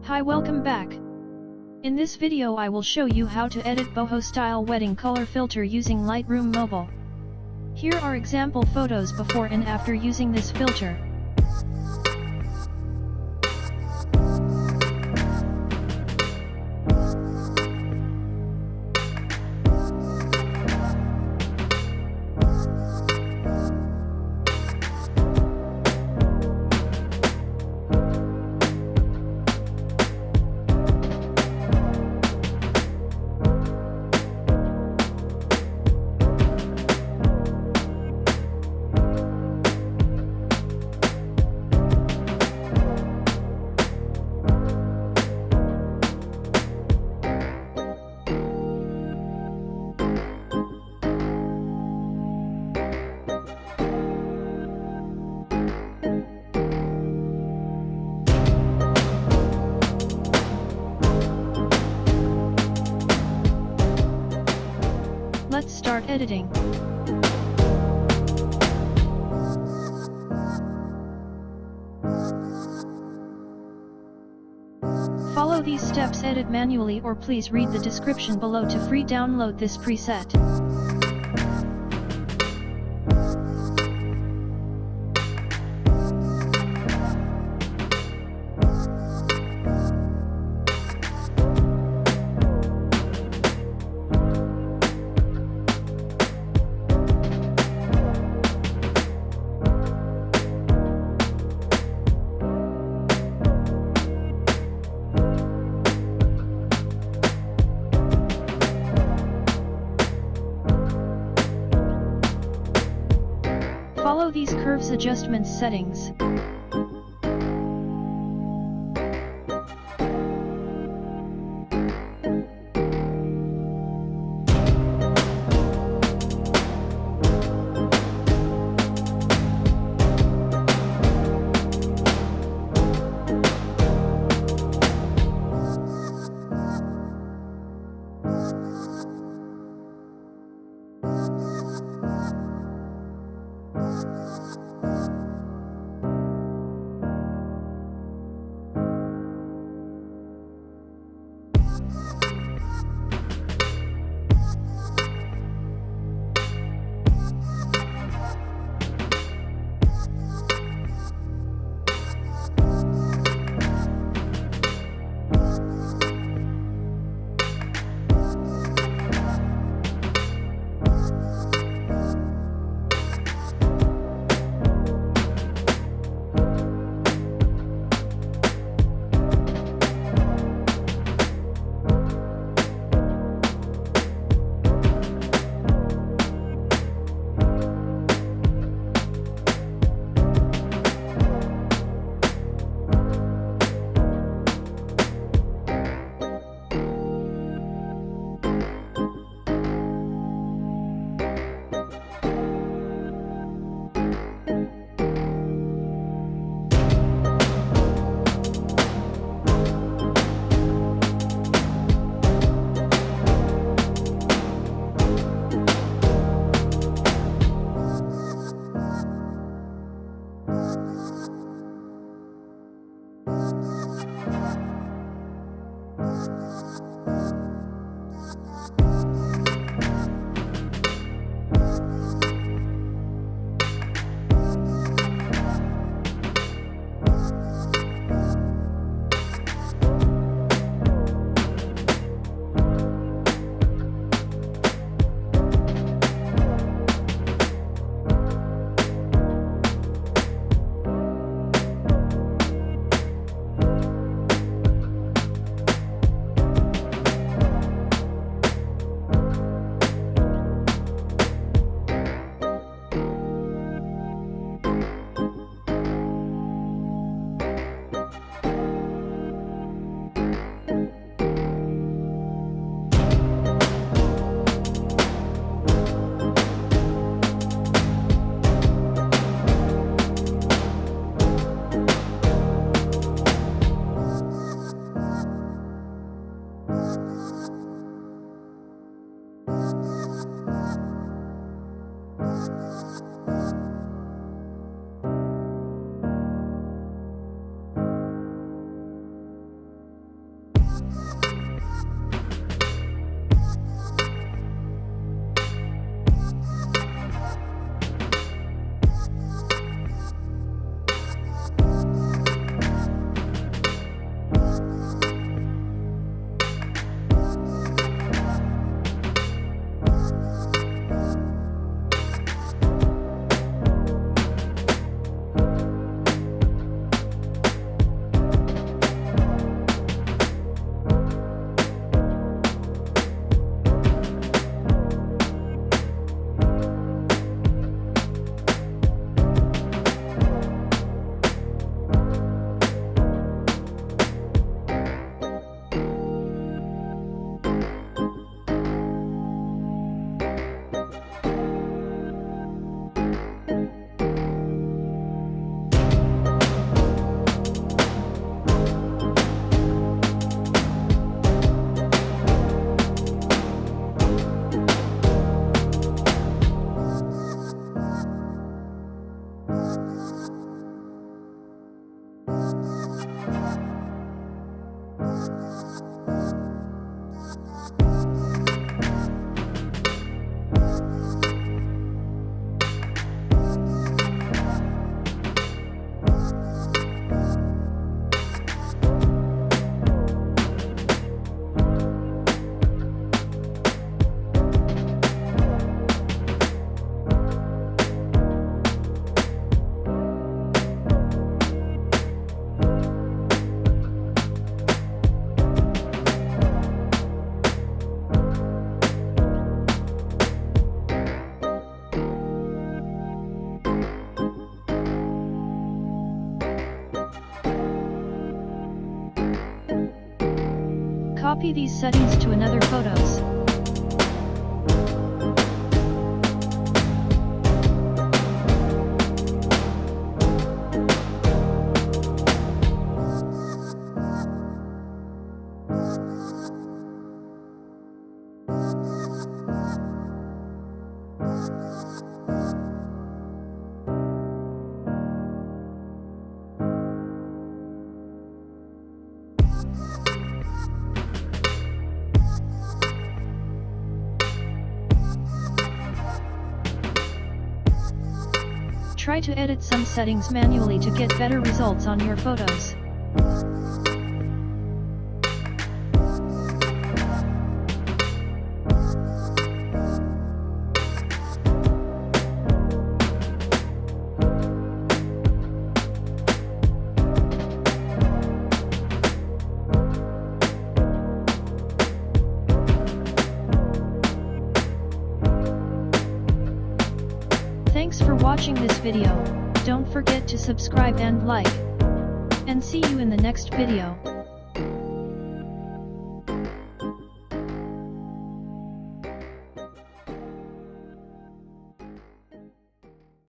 Hi, welcome back. In this video I will show you how to edit Boho Style Wedding Color Filter using Lightroom Mobile. Here are example photos before and after using this filter. Let's start editing. Follow these steps, edit manually, or please read the description below to free download this preset. Follow these curves adjustments settings. Copy these settings to another photos. Try to edit some settings manually to get better results on your photos. Thanks for watching this video. Don't forget to subscribe and like. And see you in the next video.